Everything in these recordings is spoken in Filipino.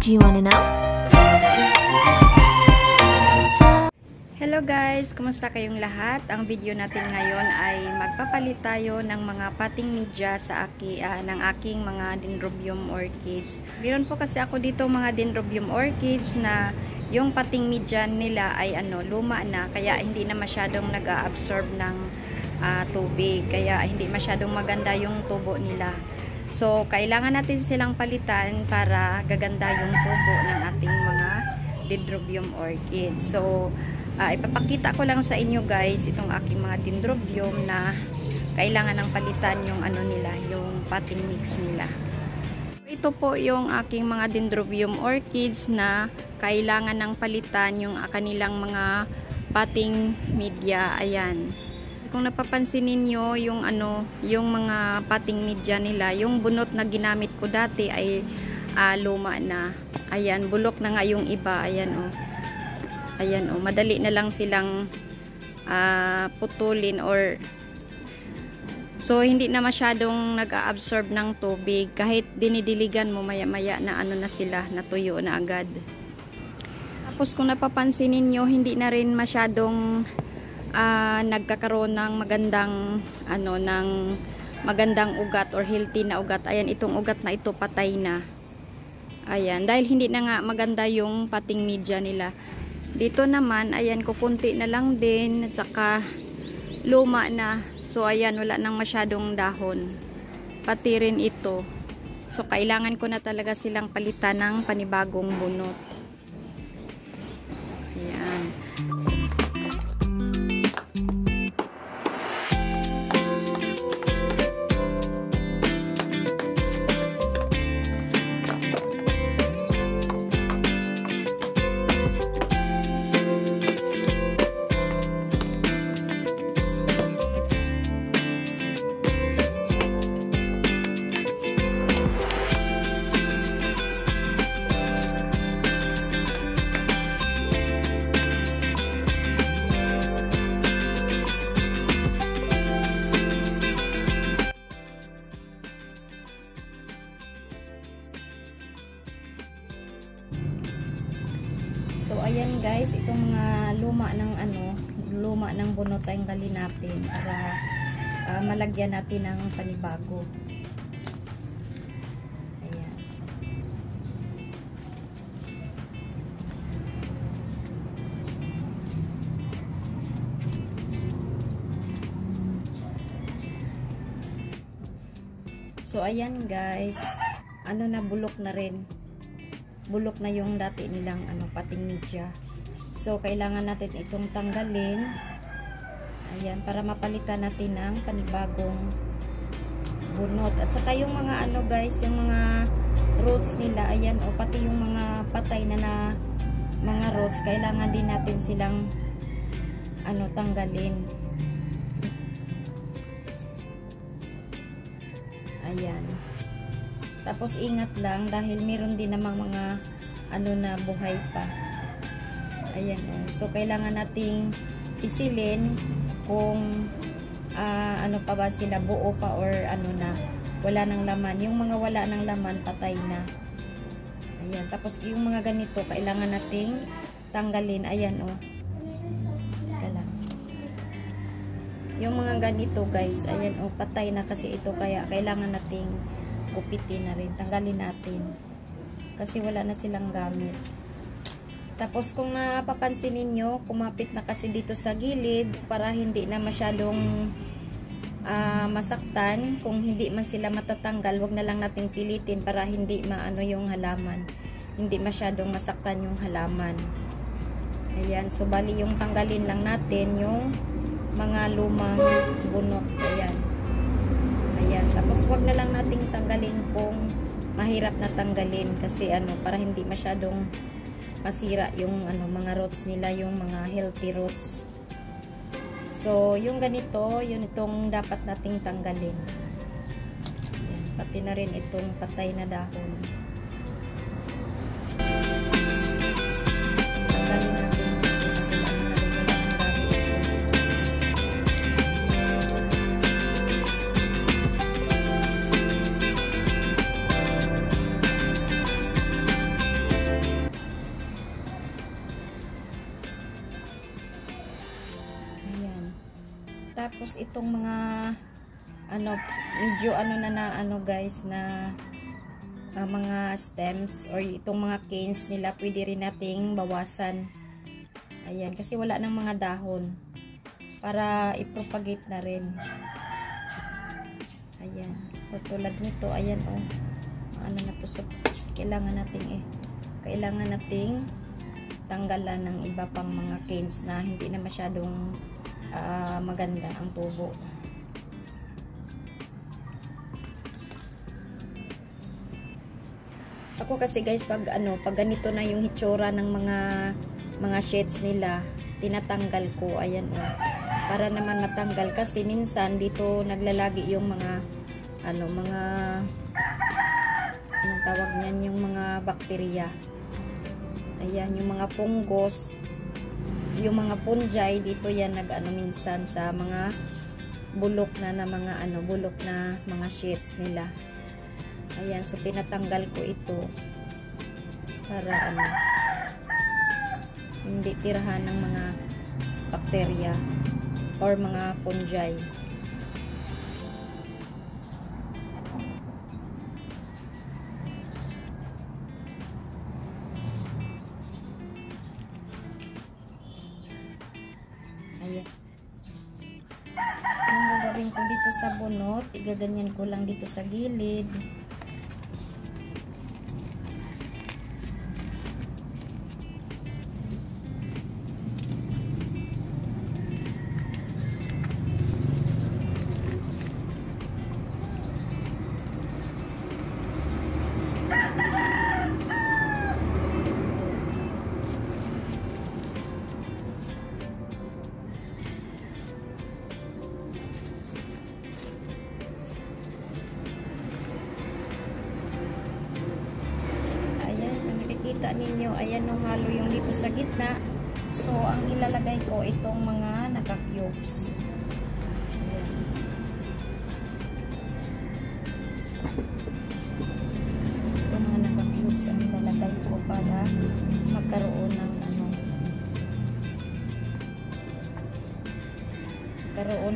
Do you wanna know? Hello guys, kumusta kayong lahat? Ang video natin ngayon ay magpapalit tayo ng mga potting media sa ng aking mga dendrobium orchids. Meron po kasi ako dito mga dendrobium orchids na yung potting media nila ay luma na, kaya hindi na masyadong nag-absorb ng tubig, kaya hindi masyadong maganda yung tubo nila. So kailangan natin silang palitan para gaganda yung tubo ng ating mga dendrobium orchids. So ipapakita ko lang sa inyo guys itong aking mga dendrobium na kailangan ng palitan yung nila, yung potting mix nila. Ito po yung aking mga dendrobium orchids na kailangan ng palitan yung kanilang mga potting media. Ayan. Kung napapansin niyo yung yung mga potting media nila, yung bunot na ginamit ko dati ay luma na. Ayan, bulok na nga yung iba. Ayan oh. Ayan oh, madali na lang silang putulin or so hindi na masyadong nag-a-absorb ng tubig. Kahit dinidiligan mo maya-maya na na sila, natuyo na agad. Tapos kung napapansin niyo, hindi na rin masyadong nagkakaroon ng magandang ng magandang ugat or healthy na ugat. Ayan, itong ugat na ito patay na. Ayan, dahil hindi na nga maganda yung potting media nila. Dito naman, ayan, kukunti na lang din at saka luma na. So ayan, wala nang masyadong dahon. Pati rin ito. So kailangan ko na talaga silang palitan ng panibagong bunot. Ayan. So ayan guys, itong mga luma ng bunot ay tanggalin natin para malagyan natin ng panibago. Ayan. So ayan guys, na bulok na rin. Bulok na yung dati nilang potting media. So kailangan natin itong tanggalin. Ayan, para mapalitan natin ng panibagong bunot. At saka yung mga guys, yung mga roots nila, ayan o pati yung mga patay na mga roots, kailangan din natin silang tanggalin. Ayan. Tapos ingat lang dahil meron din namang mga na buhay pa. Ayan oh. So kailangan nating pisilin kung pa ba sila, buo pa or na wala ng laman. Yung mga wala ng laman patay na. Ayan. Tapos yung mga ganito kailangan nating tanggalin. Ayan oh. Lang. Yung mga ganito guys, ayan oh, patay na kasi ito, kaya kailangan nating gupitin na rin, tanggalin natin kasi wala na silang gamit. Tapos kung napapansin ninyo, kumapit na kasi dito sa gilid para hindi na masyadong masaktan. Kung hindi man sila matatanggal, wag na lang natin pilitin para hindi yung halaman, hindi masyadong masaktan yung halaman. Ayan, so bali yung tanggalin lang natin yung mga lumang bunot. Ayan. Ayan, tapos wag na lang nating tanggalin kung mahirap na tanggalin kasi para hindi masyadong masira yung mga roots nila, yung mga healthy roots. So yung ganito, yun itong dapat nating tanggalin. Ayan, pati na rin itong patay na dahon. Tanggalin natin. yung mga ano, medyo ano na ano guys, na mga stems or itong mga canes nila, pwede rin nating bawasan. Ayan, kasi wala ng mga dahon para i-propagate na rin. Ayan, so, tulad nito, ayan oh, ano na to, so, kailangan nating tanggalan ng iba pang mga canes na hindi na masyadong maganda ang tubo. Ako kasi guys, pag ganito na yung hitsura ng mga shades nila, tinatanggal ko. Ayan oh. Para naman matanggal, kasi minsan dito naglalagi yung mga anong tawag niyan, yung mga bakterya. Ayan, yung mga fungus, yung mga fungi dito, yan minsan sa mga bulok na mga sheets nila. Ayan, so tinatanggal ko ito para hindi tirahan ng mga bakterya or mga fungi. Ayan. Ang gagawin ko dito sa bunot, igaganyan ko lang dito sa gilid. Kita ninyo, ayan yung halo yung dito sa gitna. So, ang ilalagay ko itong mga naka-cubes. Itong mga naka-cubes ang ilalagay ko para magkaroon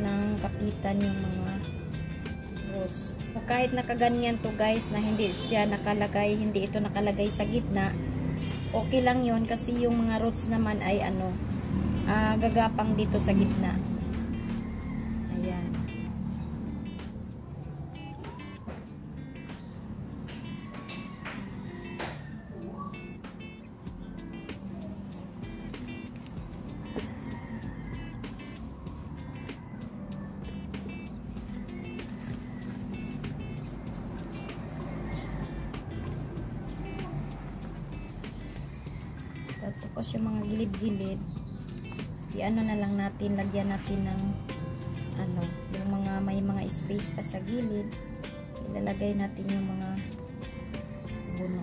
ng kapitan yung mga roots. So, kahit nakaganyan to guys, na hindi ito nakalagay sa gitna, okay lang yon, kasi yung mga roots naman ay gagapang dito sa gitna. Ayan. Tapos yung mga gilid-gilid, na lang natin, lagyan natin ng yung may mga space pa sa gilid, ilalagay natin yung mga buno.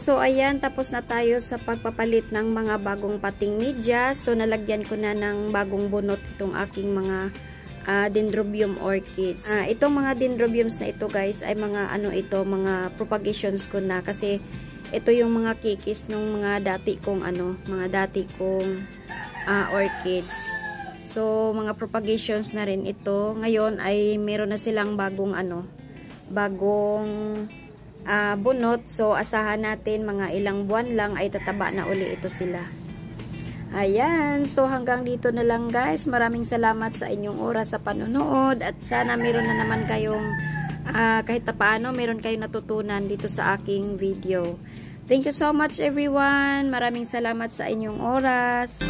So ayan, tapos na tayo sa pagpapalit ng mga bagong pating media. So nalagyan ko na ng bagong bunot itong aking mga dendrobium orchids. Itong mga dendrobiums na ito guys ay mga mga propagations ko na, kasi ito yung mga kikis ng mga dati kong orchids. So mga propagations na rin ito. Ngayon ay meron na silang bagong bunot. So asahan natin mga ilang buwan lang ay tataba na uli ito sila. Ayan, so hanggang dito na lang guys. Maraming salamat sa inyong oras sa panonood, at sana meron na naman kayong kahit paano meron kayong natutunan dito sa aking video. Thank you so much everyone. Maraming salamat sa inyong oras.